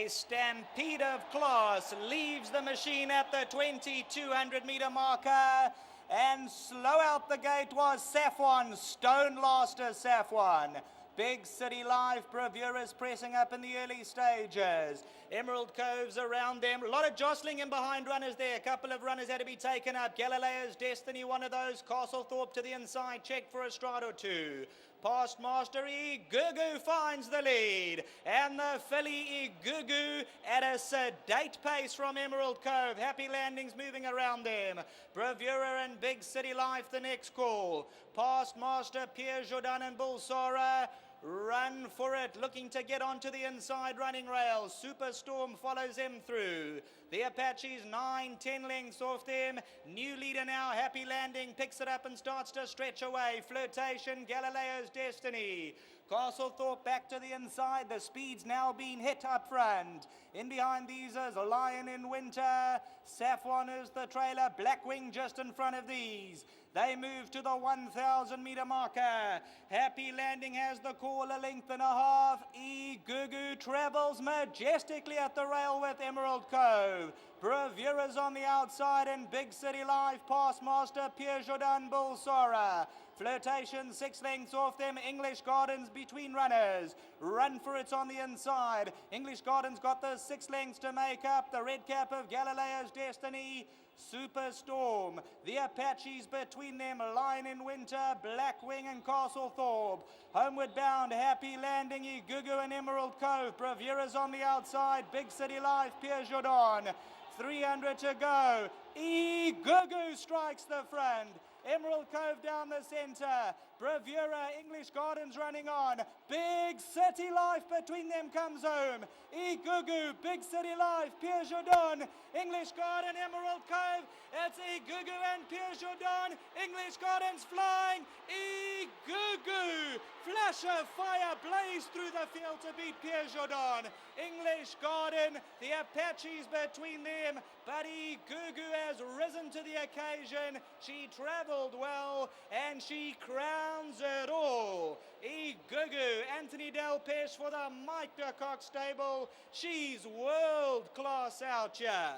A stampede of class leaves the machine at the 2200 meter marker, and slow out the gate was Safwan, Stone Laster Safwan. Big City Life, Bravura is pressing up in the early stages. Emerald Cove's around them. A lot of jostling in behind runners there. A couple of runners had to be taken up. Galileo's Destiny, one of those. Castlethorpe to the inside. Check for a stride or two. Past Master Igugu finds the lead. And the filly Igugu at a sedate pace from Emerald Cove. Happy Landings moving around them. Bravura and Big City Life the next call. Past Master, Pierre Jordan and Bulsara run for it, looking to get onto the inside running rails. Superstorm follows him through. The Apaches 9-10 lengths off them. New leader now, Happy Landing, picks it up and starts to stretch away. Flirtation, Galileo's Destiny. Castlethorpe back to the inside. The speed's now been hit up front. In behind these is Lion in Winter. Safwan is the trailer. Blackwing just in front of these. They move to the 1,000 meter marker. Happy Landing has the call, a length and a half. Igugu travels majestically at the rail with Emerald Cove. Bravura's on the outside and Big City Life, Past Master, Pierre Jordan, Bulsara. Flirtation 6 lengths off them. English Gardens between runners. Run for it on the inside. English Gardens got the 6 lengths to make up. The red cap of Galileo's Destiny. Superstorm. The Apaches between them. Lion in Winter, Blackwing and Castlethorpe. Homeward bound, Happy Landing, Igugu and Emerald Cove. Bravura's on the outside. Big City Life, Pierre Jordan. 300 to go. Igugu strikes the front. Emerald Cove down the centre. Bravura, English Gardens running on. Big City Life between them comes home. Igugu, Big City Life, Pierre Jordan, English Garden, Emerald Cove. It's Igugu and Pierre Jordan. English Gardens flying. Igugu. Flash of fire blazed through the field to beat Pierre Jordan. English Garden, the Apaches between them, but Igugu has risen to the occasion. She travelled well and she crowns it all. Igugu, Anthony Delpeche for the Mike de Kock stable. She's world class out here.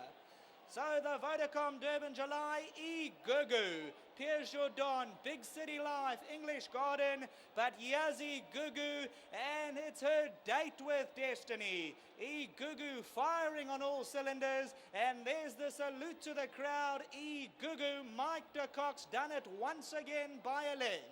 So the Vodacom Durban July, Igugu, Pierre Jordan, Big City Life, English Garden, but Yazi Igugu, and it's her date with Destiny. Igugu firing on all cylinders, and there's the salute to the crowd. Igugu, Mike de Kock's done it once again by a length.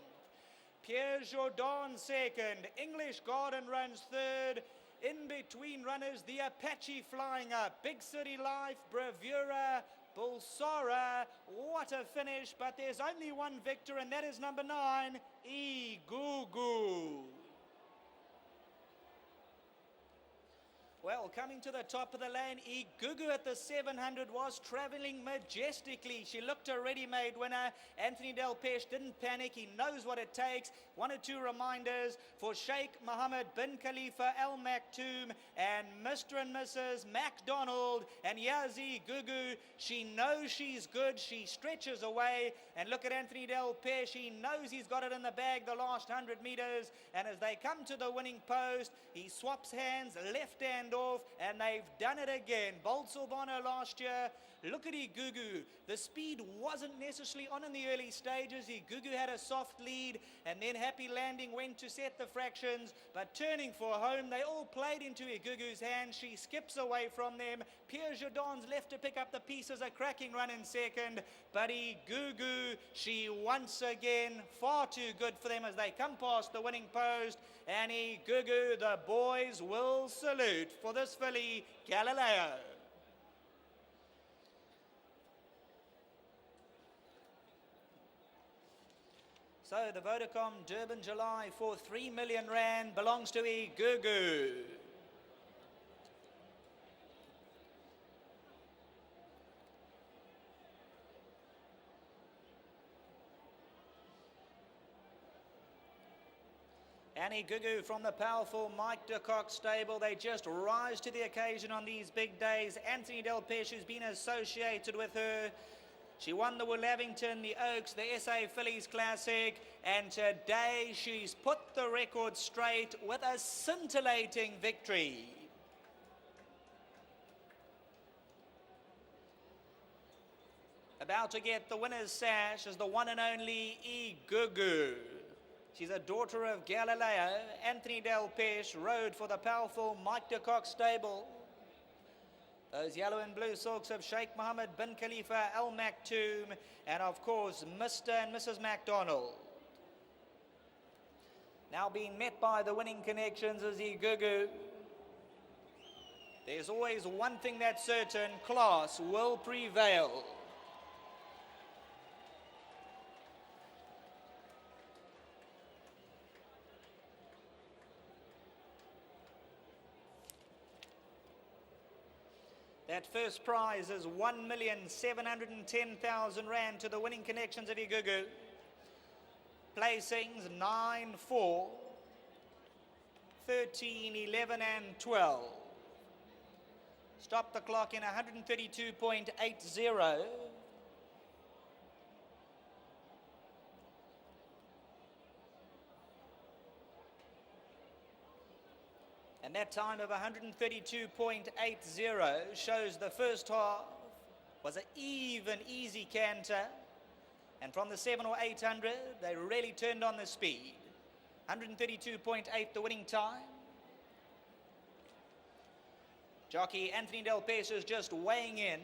Pierre Jordan second, English Garden runs third. In between runners, the Apache flying up. Big City Life, Bravura, Bulsara. What a finish, but there's only one victor, and that is number 9, Igugu. Well, coming to the top of the lane, Igugu at the 700 was travelling majestically. She looked a ready-made winner. Anthony Delpeche didn't panic. He knows what it takes. 1 or 2 reminders for Sheikh Mohammed bin Khalifa Al Maktoum and Mr. and Mrs. MacDonald and Yazi Igugu. She knows she's good. She stretches away. And look at Anthony Delpeche. He knows he's got it in the bag the last 100 metres. And as they come to the winning post, he swaps hands, left hand off, and they've done it again. Bold Silvano last year. Look at Igugu. The speed wasn't necessarily on in the early stages. Igugu had a soft lead, and then Happy Landing went to set the fractions, but turning for home, they all played into Igugu's hands. She skips away from them. Pierre Jordan's left to pick up the pieces. A cracking run in second, but Igugu, she once again far too good for them as they come past the winning post, and Igugu, the boys will salute for this filly, Galileo. So the Vodacom Durban July for 3 million rand belongs to Igugu. And Igugu from the powerful Mike de Kock stable. They just rise to the occasion on these big days. Anthony Delpeche, who's been associated with her. She won the Willavington, the Oaks, the SA Fillies Classic, and today she's put the record straight with a scintillating victory. About to get the winner's sash is the one and only Igugu. She's a daughter of Galileo. Anthony Del Pesh rode for the powerful Mike de Kock stable. Those yellow and blue silks of Sheikh Mohammed bin Khalifa Al Maktoum, and of course Mr. and Mrs. MacDonald. Now being met by the winning connections is Igugu. There's always one thing that's certain: class will prevail. That first prize is 1,710,000 Rand to the winning connections of Igugu. Placings 9, 4, 13, 11 and 12. Stop the clock in 132.80. And that time of 132.80 shows the first half was an even, easy canter. And from the 7 or 800, they really turned on the speed. 132.8 the winning time. Jockey Anthony Del Pesh is just weighing in.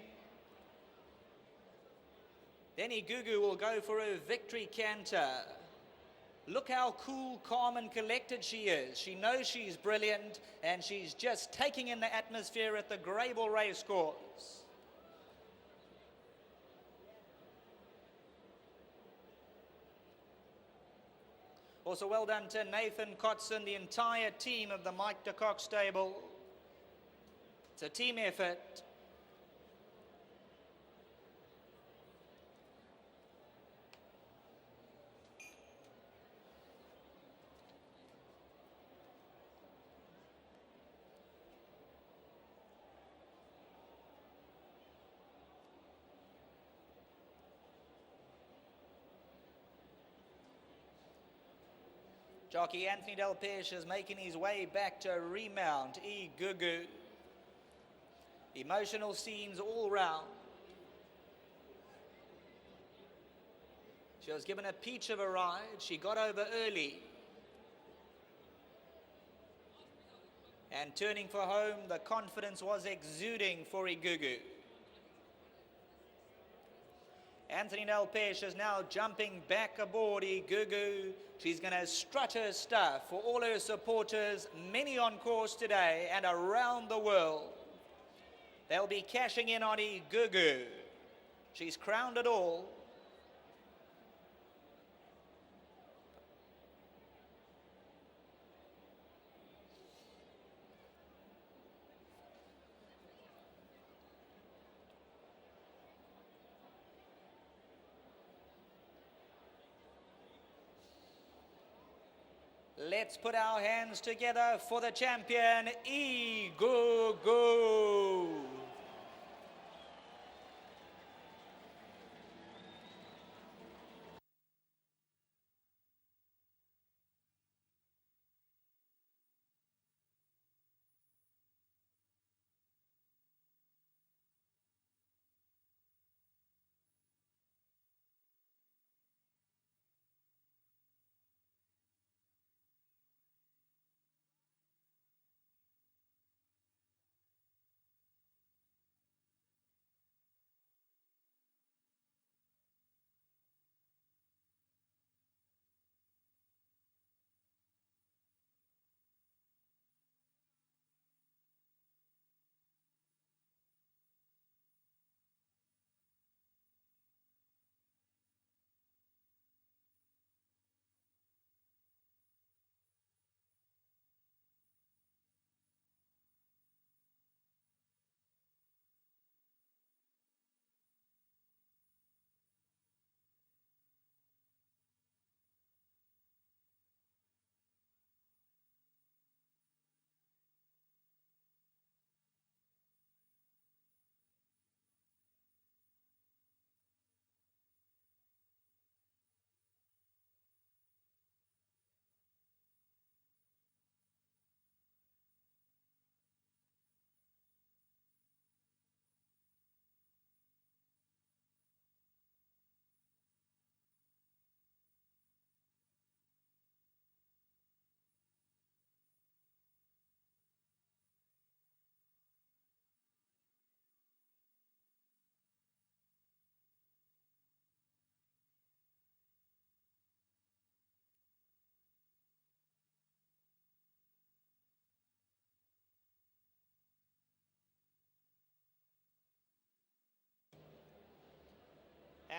Then Igugu will go for a victory canter. Look how cool, calm and collected she is. She knows she's brilliant and she's just taking in the atmosphere at the Grable Racecourse. Also well done to Nathan Kotson, the entire team of the Mike de Kock stable. It's a team effort. Jockey Anthony Del Pesh is making his way back to remount Igugu. Emotional scenes all round. She was given a peach of a ride. She got over early. And turning for home, the confidence was exuding for Igugu. Anthony Del Pesh is now jumping back aboard Igugu. She's going to strut her stuff for all her supporters, many on course today and around the world. They'll be cashing in on Igugu. She's crowned it all. Let's put our hands together for the champion, Igugu.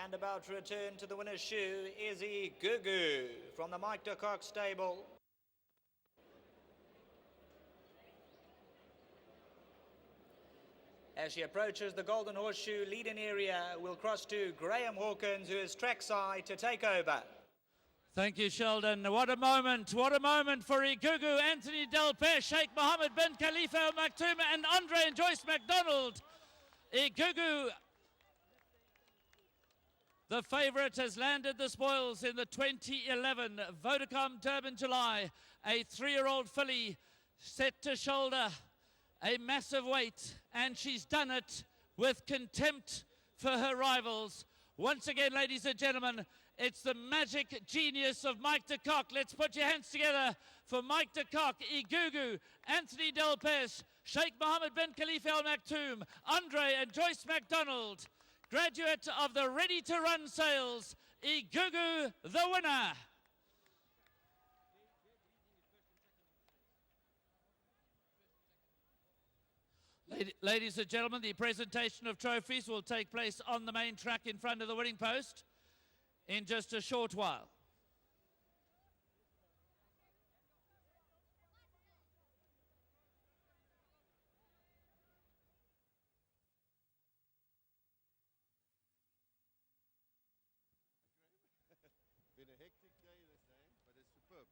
And about to return to the winner's shoe is Igugu from the Mike de Kock stable. As she approaches the Golden Horseshoe lead-in area, we'll cross to Graham Hawkins, who is trackside to take over. Thank you, Sheldon. What a moment for Igugu, Anthony Delpech, Sheikh Mohammed bin Khalifa Al Maktoum, and Andre and Joyce McDonald. Igugu, the favourite, has landed the spoils in the 2011 Vodacom Durban July. A 3-year-old filly set to shoulder a massive weight, and she's done it with contempt for her rivals. Once again, ladies and gentlemen, it's the magic genius of Mike de Kock. Let's put your hands together for Mike de Kock, Igugu, Anthony Delpech, Sheikh Mohammed bin Khalifa Al Maktoum, Andre and Joyce McDonald, graduate of the Ready to Run sales, Igugu the winner. Ladies and gentlemen, the presentation of trophies will take place on the main track in front of the winning post in just a short while. Been a hectic day this day, but it's superb.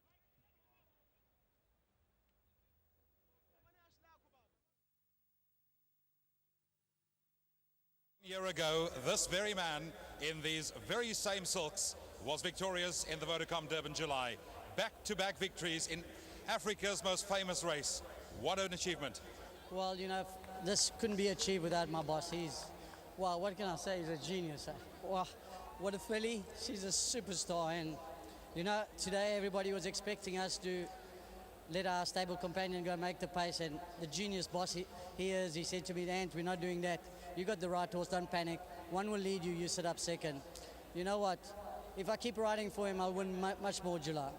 A year ago, this very man in these very same silks was victorious in the Vodacom Durban July. Back-to-back victories in Africa's most famous race. What an achievement. Well, you know, this couldn't be achieved without my boss. Well, what can I say? He's a genius. Wow, what a filly. She's a superstar. And, you know, today everybody was expecting us to let our stable companion go make the pace. And the genius boss he said to me, Ant, we're not doing that. You got the right horse, don't panic. One will lead you, you sit up second. You know what? If I keep riding for him, I'll win much more July.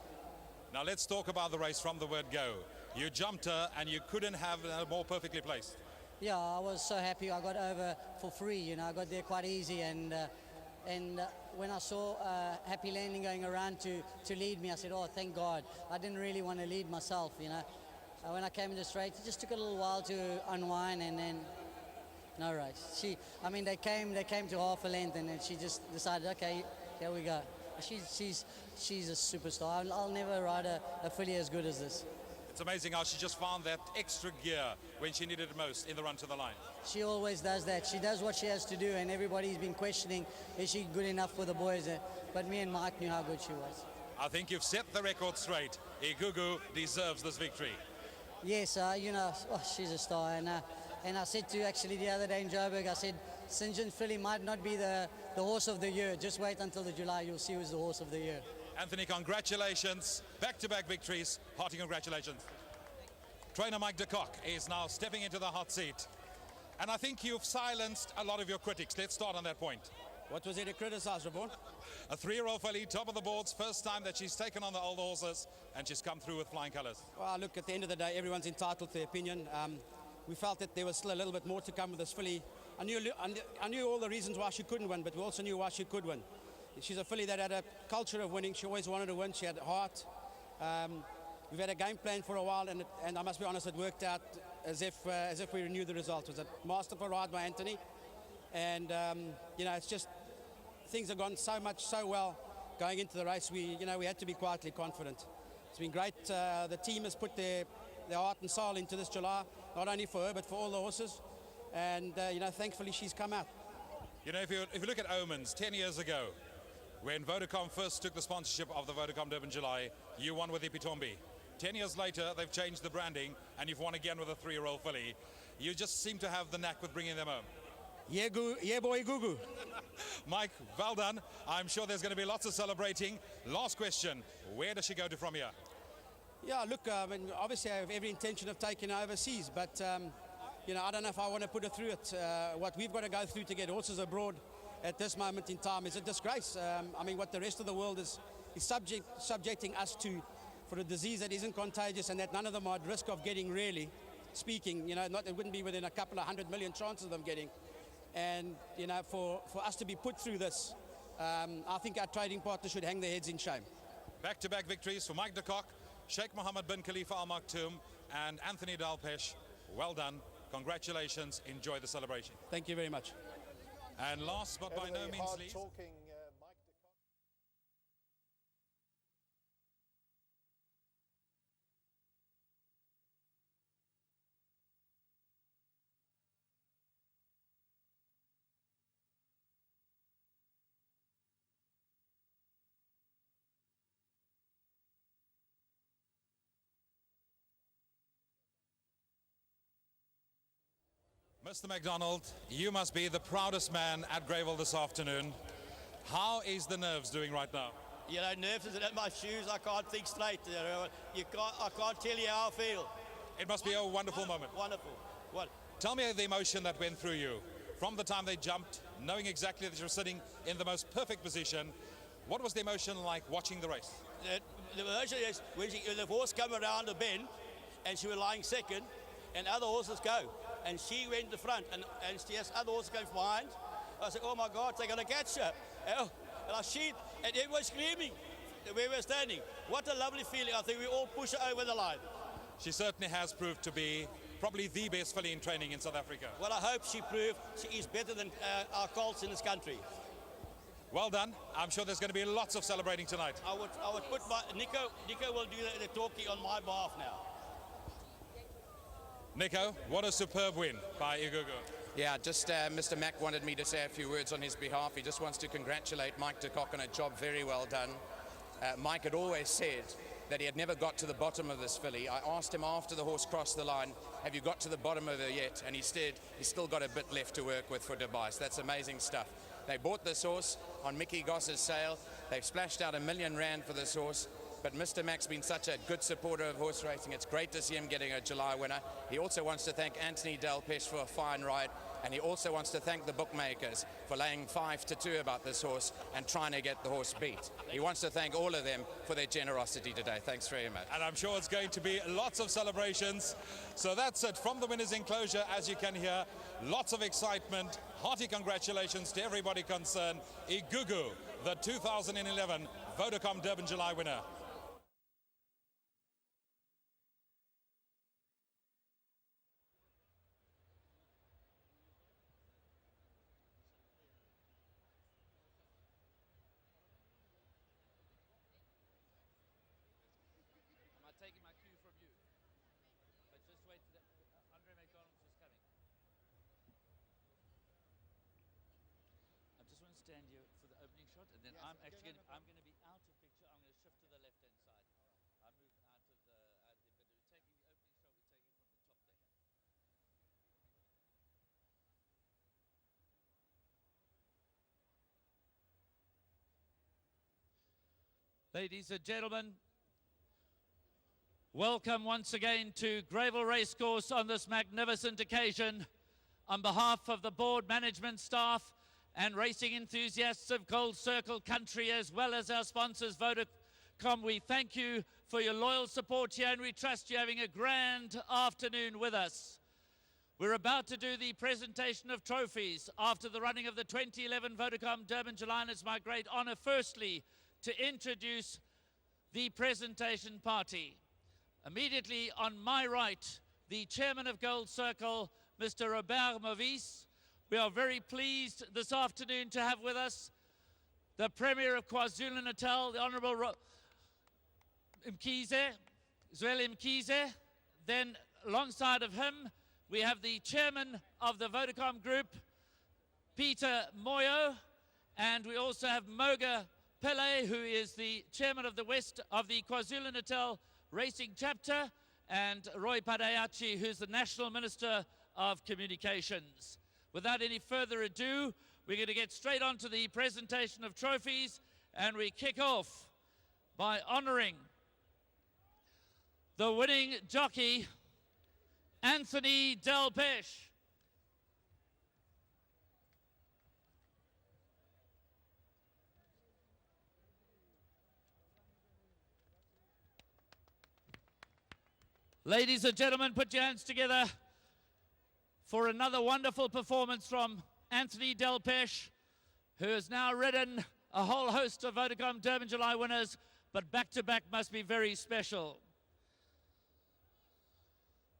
Now let's talk about the race from the word go. You jumped her and you couldn't have more perfectly placed. Yeah, I was so happy. I got over for free, you know, I got there quite easy. And when I saw Happy Landing going around to lead me, I said, oh, thank God. I didn't really want to lead myself, you know. When I came in the straight, it just took a little while to unwind, and then no race. They came to half a length, and then she just decided, okay, here we go. She's a superstar. I'll never ride a filly as good as this. It's amazing how she just found that extra gear when she needed it most in the run to the line. She always does that. She does what she has to do, and everybody's been questioning, is she good enough for the boys? But me and Mike knew how good she was. I think you've set the record straight. Igugu deserves this victory. Yes, you know, she's a star. And I said to actually the other day in Joburg, I said, St. John's filly might not be the horse of the year. Just wait until the July, you'll see who's the horse of the year. Anthony, congratulations. Back-to-back victories. Hearty congratulations. Trainer Mike de Kock is now stepping into the hot seat. And I think you've silenced a lot of your critics. Let's start on that point. What was there to criticize, Rabon? A 3-year-old filly, top of the boards, first time that she's taken on the older horses, and she's come through with flying colours. Well, look, at the end of the day, everyone's entitled to their opinion. We felt that there was still a little bit more to come with this filly. I knew all the reasons why she couldn't win, but we also knew why she could win. She's a filly that had a culture of winning. She always wanted to win. She had heart. We've had a game plan for a while, and I must be honest, it worked out as if we knew the result. It was a masterful ride by Anthony, and you know, it's just things have gone so well going into the race. We had to be quietly confident. It's been great. The team has put their heart and soul into this July, not only for her but for all the horses, and you know, thankfully she's come out. You know, if you look at Omens 10 years ago, when Vodacom first took the sponsorship of the Vodacom Durban July, you won with Ipitombi. 10 years later, they've changed the branding, and you've won again with a 3-year-old filly. You just seem to have the knack with bringing them home. Yeah, boy, Igugu. Mike, well done. I'm sure there's going to be lots of celebrating. Last question, where does she go to from here? Yeah, look, I mean, obviously I have every intention of taking her overseas, but you know, I don't know if I want to put her through it. What we've got to go through to get horses abroad at this moment in time is a disgrace. I mean, what the rest of the world is subjecting us to for a disease that isn't contagious and that none of them are at risk of getting, really speaking. You know, it wouldn't be within a couple of 100 million chances of them getting. And, you know, for us to be put through this I think our trading partners should hang their heads in shame. Back-to-back victories for Mike de Kock, Sheikh Mohammed bin Khalifa Al Maktoum, and Anthony Dalpesh. Well done. Congratulations. Enjoy the celebration. Thank you very much. And last but by no means least, Talking Mike de Kock. Mr. McDonald, you must be the proudest man at Greyville this afternoon. How is the nerves doing right now? You know, nerves is in my shoes. I can't think straight. You know, I can't tell you how I feel. It must be a wonderful moment. Wonderful. What? Tell me the emotion that went through you from the time they jumped, knowing exactly that you're sitting in the most perfect position. What was the emotion like watching the race? The emotion is when the horse came around the bend and she was lying second and other horses go. And she went to the front and she has other horses going behind. I said, oh my God, they're going to catch her. And I see, and everyone screaming where we're standing. What a lovely feeling. I think we all push her over the line. She certainly has proved to be probably the best filly in training in South Africa. Well, I hope she proved she is better than our colts in this country. Well done. I'm sure there's going to be lots of celebrating tonight. I would put my, Nico will do the talking on my behalf now. Nico, what a superb win by Igugu. Yeah, just Mr. Mack wanted me to say a few words on his behalf. He just wants to congratulate Mike de Kock on a job very well done. Mike had always said that he had never got to the bottom of this filly. I asked him after the horse crossed the line, have you got to the bottom of it yet? And he said he's still got a bit left to work with for Dubai. So that's amazing stuff. They bought this horse on Mickey Goss's sale. They've splashed out R1 million for this horse. But Mr. Mack's been such a good supporter of horse racing. It's great to see him getting a July winner. He also wants to thank Anthony Dalpesh for a fine ride. And he also wants to thank the bookmakers for laying 5-2 about this horse and trying to get the horse beat. He wants to thank all of them for their generosity today. Thanks very much. And I'm sure it's going to be lots of celebrations. So that's it from the winner's enclosure, as you can hear. Lots of excitement. Hearty congratulations to everybody concerned. Igugu, the 2011 Vodacom Durban July winner. Taking my cue from you, but just wait for Andre McDonald's is coming. I just want to stand here for the opening shot, and then Yes, I'm okay, actually no I'm going to be out of picture. I'm going to shift to the left hand side. I move out of the but we're taking the opening shot. We're taking from the top there. Ladies and gentlemen, welcome once again to Greyville Racecourse on this magnificent occasion. On behalf of the board, management staff and racing enthusiasts of Gold Circle Country, as well as our sponsors Vodacom, we thank you for your loyal support here and we trust you're having a grand afternoon with us. We're about to do the presentation of trophies after the running of the 2011 Vodacom Durban July, and it's my great honor firstly to introduce the presentation party. Immediately on my right, the chairman of Gold Circle, Mr. Robert Mavis. We are very pleased this afternoon to have with us the Premier of KwaZulu-Natal, the Honorable Zweli Mkhize. Then alongside of him, we have the chairman of the Vodacom Group, Peter Moyo, and we also have Moga Pele, who is the chairman of the West of the KwaZulu-Natal Racing Chapter, and Roy Padayachi, who's the National Minister of Communications. Without any further ado, we're going to get straight on to the presentation of trophies, and we kick off by honoring the winning jockey, Anthony Dalpesh. Ladies and gentlemen, put your hands together for another wonderful performance from Anthony Dalpesh, who has now ridden a whole host of Vodacom Durban July winners, but back-to-back must be very special.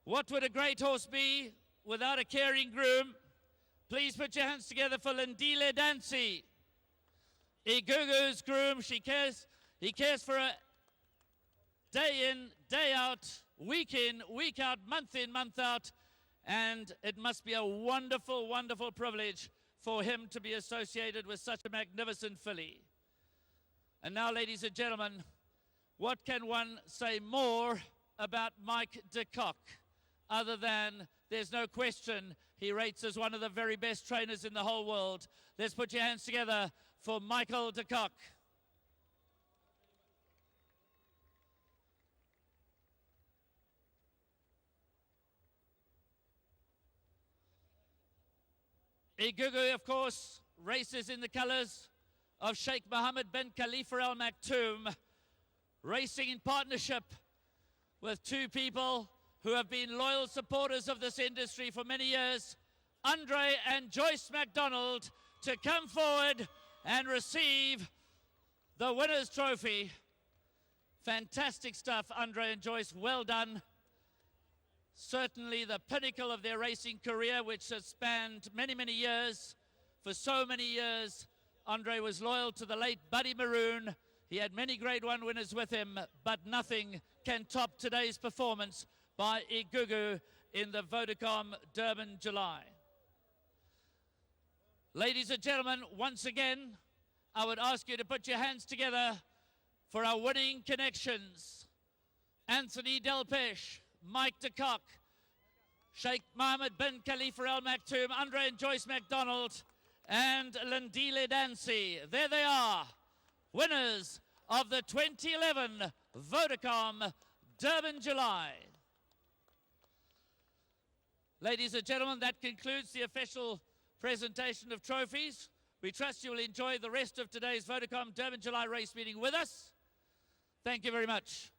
What would a great horse be without a caring groom? Please put your hands together for Lindile Dancy. Igugu's groom, he cares for a day in, day out, week in, week out, month in, month out, and it must be a wonderful, wonderful privilege for him to be associated with such a magnificent filly. And now, ladies and gentlemen, what can one say more about Mike de Kock, other than there's no question he rates as one of the very best trainers in the whole world. Let's put your hands together for Michael de Kock. Igugu, of course, races in the colors of Sheikh Mohammed bin Khalifa Al Maktoum, racing in partnership with two people who have been loyal supporters of this industry for many years, Andre and Joyce MacDonald, to come forward and receive the winner's trophy. Fantastic stuff, Andre and Joyce, well done. Certainly the pinnacle of their racing career, which has spanned many, many years. For so many years, Andre was loyal to the late Buddy Maroon. He had many Grade 1 winners with him, but nothing can top today's performance by Igugu in the Vodacom Durban July. Ladies and gentlemen, once again, I would ask you to put your hands together for our winning connections. Anthony Delpesh, Mike de Kock, Sheikh Mohammed bin Khalifa Al Maktoum, Andre and Joyce MacDonald, and Lindile Dancy. There they are, winners of the 2011 Vodacom Durban July. Ladies and gentlemen, that concludes the official presentation of trophies. We trust you will enjoy the rest of today's Vodacom Durban July race meeting with us. Thank you very much.